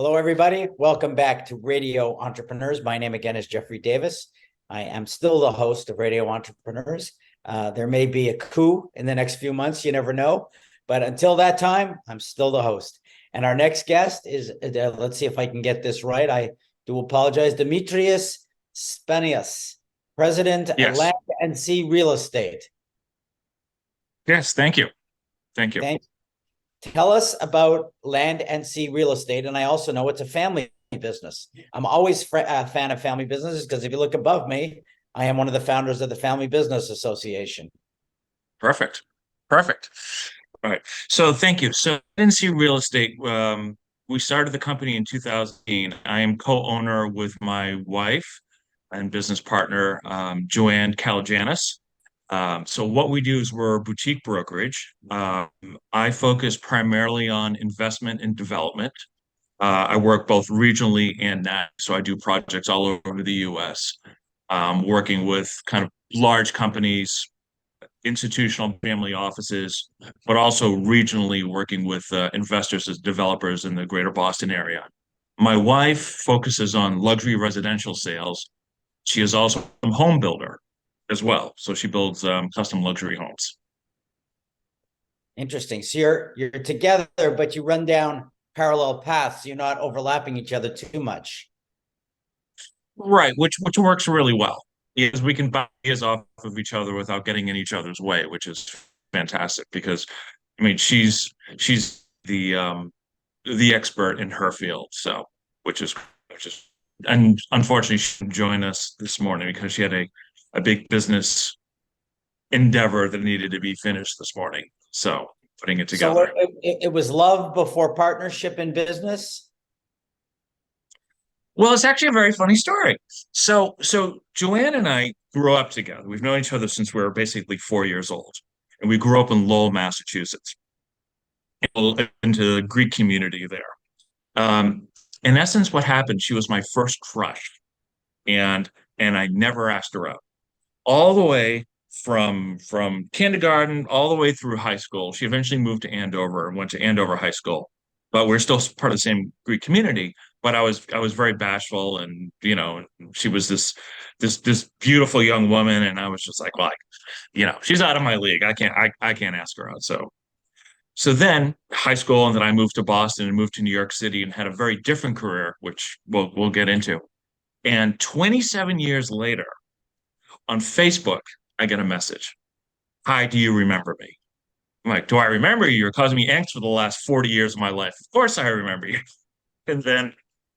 Hello, everybody. Welcome back to Radio Entrepreneurs. My name again is JDavis. I am still the host of Radio Entrepreneurs. There may be a coup in the next few months. You never know. But until that time, I'm still the host. And our next guest is, let's see if I can get this right. I do apologize. Demetrius Spaneas, President at Yes. Land and Sea Real Estate. Yes. Thank you. Thank you. Tell us about Land and Sea Real Estate. And I also know it's a family business. I'm always a fan of family businesses because if you look above me, I am one of the founders of the Family Business Association. Perfect. Perfect. All right. So thank you. So NC Real Estate, we started the company in 2000. I am co-owner with my wife and business partner, Joanne Calajanis. So what we do is we're a boutique brokerage. I focus primarily on investment and development. I work both regionally and nationally, so I do projects all over the U.S., working with kind of large companies, institutional family offices, but also regionally working with investors as developers in the greater Boston area. My wife focuses on luxury residential sales. She is also a home builder as well, so she builds custom luxury homes. Interesting. So you're together, but you run down parallel paths. You're not overlapping each other too much. Right, which works really well because we can bounce ideas off of each other without getting in each other's way, which is fantastic because I mean she's the expert in her field, so which is and unfortunately she didn't join us this morning because she had a big business endeavor that needed to be finished this morning. So putting it So together. it was love before partnership in business. Well, it's actually a very funny story. So Joanne and I grew up together. We've known each other since we were basically 4 years old, and we grew up in Lowell, Massachusetts, into the Greek community there. In essence, what happened? She was my first crush, and I never asked her out. All the way from kindergarten all the way through high school. She eventually moved to Andover and went to Andover High School, but we're still part of the same Greek community. But I was very bashful, and she was this beautiful young woman, and I was just like, well, she's out of my league. I can't ask her out. So then high school, and then I moved to Boston and moved to New York City and had a very different career, which we'll get into. And 27 years later, on Facebook, I get a message. Hi, do you remember me? I'm like, do I remember you? You're causing me angst for the last 40 years of my life. Of course I remember you. And then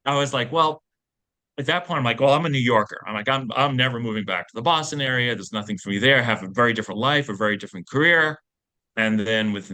I was like, well, at that point, I'm like, well, I'm a New Yorker. I'm like, I'm never moving back to the Boston area. There's nothing for me there. I have a very different life, a very different career. And then with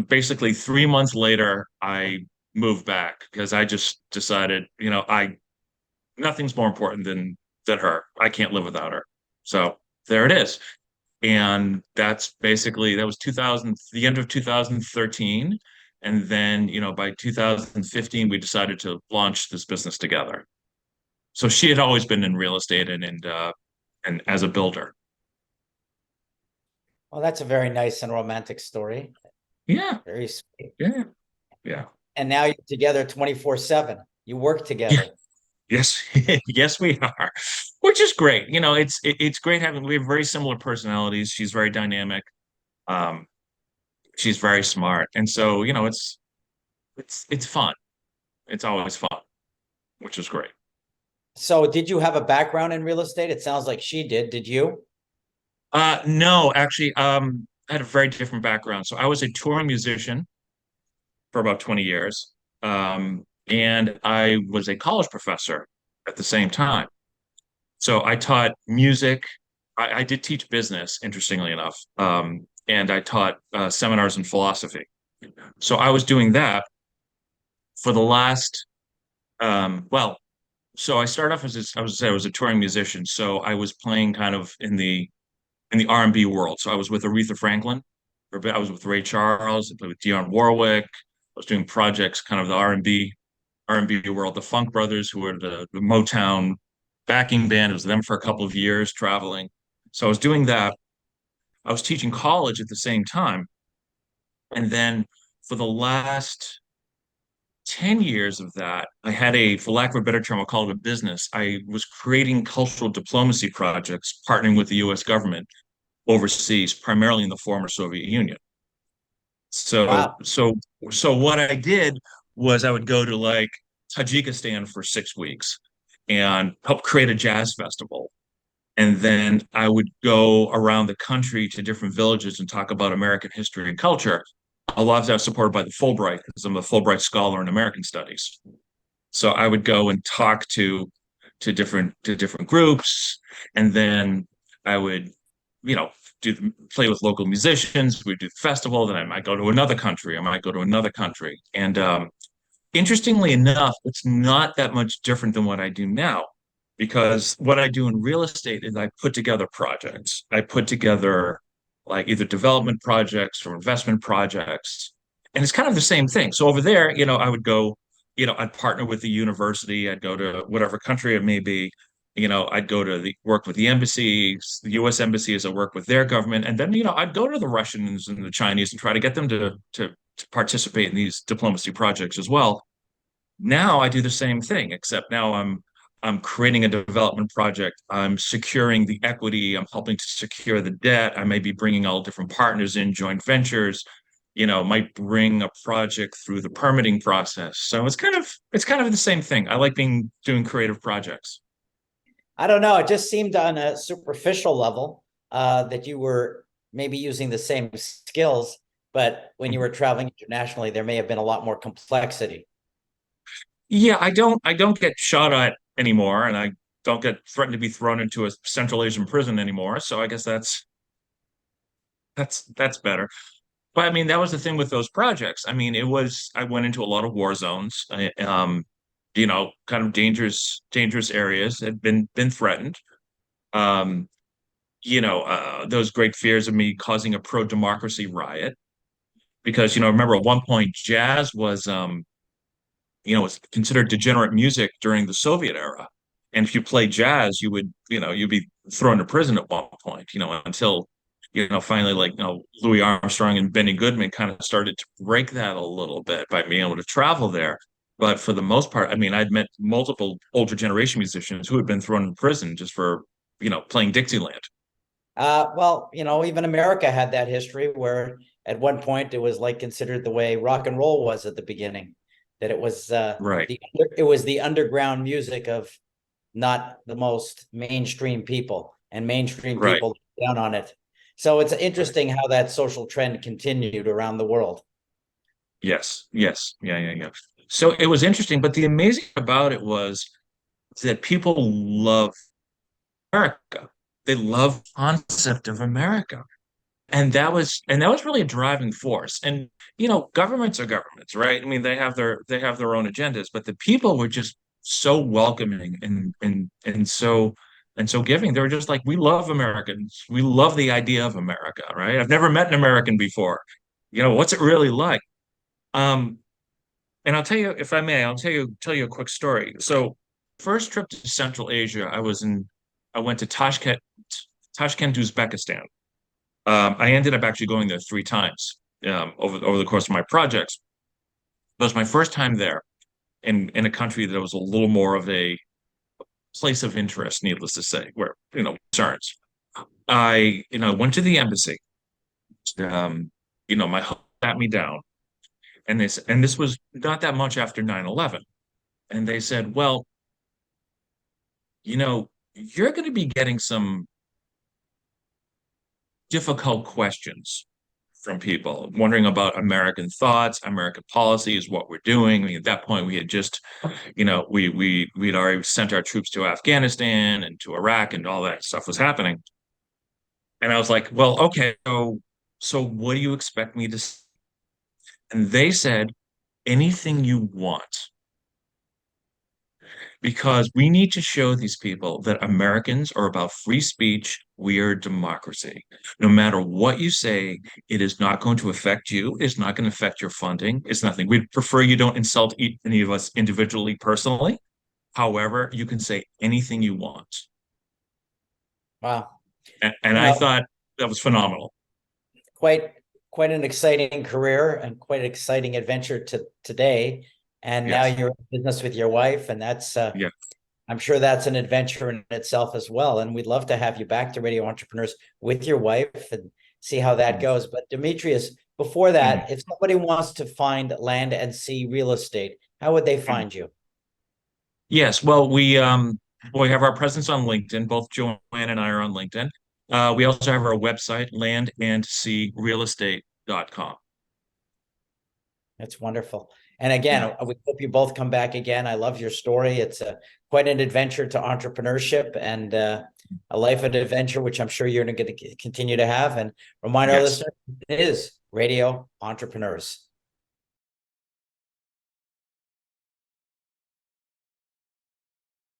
basically 3 months later, I moved back because I just decided, I nothing's more important than her. I can't live without her. So there it is. And that was 2000, the end of 2013. And then, by 2015, we decided to launch this business together. So she had always been in real estate and as a builder. Well, that's a very nice and romantic story. Yeah, Very sweet. yeah, yeah, And now you're together 24/7. You work yeah. together. Yes, yes, we are, which is great. It's great having we have very similar personalities. She's very dynamic. Um, she's very smart, and so it's fun. It's always fun, which is great. So did you have a background in real estate? It sounds like she did. Did you? No, actually, I had a very different background. So I was a touring musician for about 20 years, and I was a college professor at the same time. So I taught music. I did teach business, interestingly enough, and I taught seminars in philosophy. So I was doing that for the last, well, so I started off I was a touring musician. So I was playing kind of in the R&B world. So I was with Aretha Franklin for a bit. I was with Ray Charles. I played with Dionne Warwick. I was doing projects kind of the R&B world. The Funk Brothers, who were the Motown backing band. It was them for a couple of years traveling. So I was doing that. I was teaching college at the same time. And then for the last 10 years of that, I had for lack of a better term, I'll call it a business. I was creating cultural diplomacy projects, partnering with the US government overseas, primarily in the former Soviet Union. So, Wow. so, so what I did was I would go to like Tajikistan for 6 weeks and help create a jazz festival. And then I would go around the country to different villages and talk about American history and culture. A lot of that was supported by the Fulbright, because I'm a Fulbright scholar in American studies. So I would go and talk to different groups, and then I would, you know, play with local musicians. We'd do the festival. Then I might go to another country. I might go to another country. And interestingly enough, it's not that much different than what I do now, because what I do in real estate is I put together projects. I put together like either development projects or investment projects. And it's kind of the same thing. So over there, I would go, I'd partner with the university. I'd go to whatever country it may be. I'd go to work with the embassies, the US embassies. I work with their government. And then, I'd go to the Russians and the Chinese and try to get them to participate in these diplomacy projects as well. Now I do the same thing, except now I'm creating a development project. I'm securing the equity. I'm helping to secure the debt. I may be bringing all different partners in, joint ventures. Might bring a project through the permitting process. So it's kind of the same thing. I like doing creative projects. I don't know. It just seemed on a superficial level that you were maybe using the same skills, but when you were traveling internationally, there may have been a lot more complexity. Yeah, I don't get shot at anymore, and I don't get threatened to be thrown into a Central Asian prison anymore. So I guess that's better. But I mean, that was the thing with those projects. I mean, I went into a lot of war zones, kind of dangerous areas had been threatened. Um, those great fears of me causing a pro-democracy riot, because, remember at one point jazz was considered degenerate music during the Soviet era. And if you play jazz, you'd be thrown to prison at one point, until, finally, like, Louis Armstrong and Benny Goodman kind of started to break that a little bit by being able to travel there. But for the most part, I mean, I'd met multiple older generation musicians who had been thrown in prison just for, playing Dixieland. Well, even America had that history where at one point it was like considered the way rock and roll was at the beginning, that it was Right, the underground music of not the most mainstream people, and mainstream right, people looked down on it. So it's right. interesting how that social trend continued around the world. Yes, yes, yeah, yeah, yeah. So it was interesting, but the amazing about it was that people love America. They love the concept of America. And that was really a driving force. And governments are governments, right? I mean, they have their own agendas, but the people were just so welcoming and so giving. They were just like, we love Americans. We love the idea of America, right? I've never met an American before. What's it really like? Um, and I'll tell you, if I may, I'll tell you a quick story. So, first trip to Central Asia, I went to Tashkent, Uzbekistan. I ended up actually going there 3 times over the course of my projects. It was my first time there in a country that was a little more of a place of interest, needless to say, where concerns. I went to the embassy. Um, my home sat me down, and this was not that much after 9/11, and they said, "Well, you're going to be getting some difficult questions from people wondering about American thoughts, American policies, what we're doing. I mean, at that point, we had just, we'd already sent our troops to Afghanistan and to Iraq, and all that stuff was happening. And I was like, well, okay, so what do you expect me to say? And they said, anything you want, because we need to show these people that Americans are about free speech. We are a democracy. No matter what you say, it is not going to affect you. It's not going to affect your funding. It's nothing. We'd prefer you don't insult any of us individually, personally. However, you can say anything you want. Wow. And You I know, thought that was phenomenal. quite quite an exciting career and quite an exciting adventure to today. and now Yes. you're in business with your wife, and that's Yeah. I'm sure that's an adventure in itself as well. And we'd love to have you back to Radio Entrepreneurs with your wife and see how that goes. But Demetrius, before Mhm. that, if somebody wants to find land and sea real estate, how would they Mhm. find you? Yes. Well, we have our presence on LinkedIn. Both Joanne and I are on LinkedIn. We also have our website, landandsearealestate.com. That's wonderful. And again, Yeah. we hope you both come back again. I love your story. It's quite an adventure to entrepreneurship and a life of adventure, which I'm sure you're going to continue to have. And remind our Yes. listeners, it is Radio Entrepreneurs.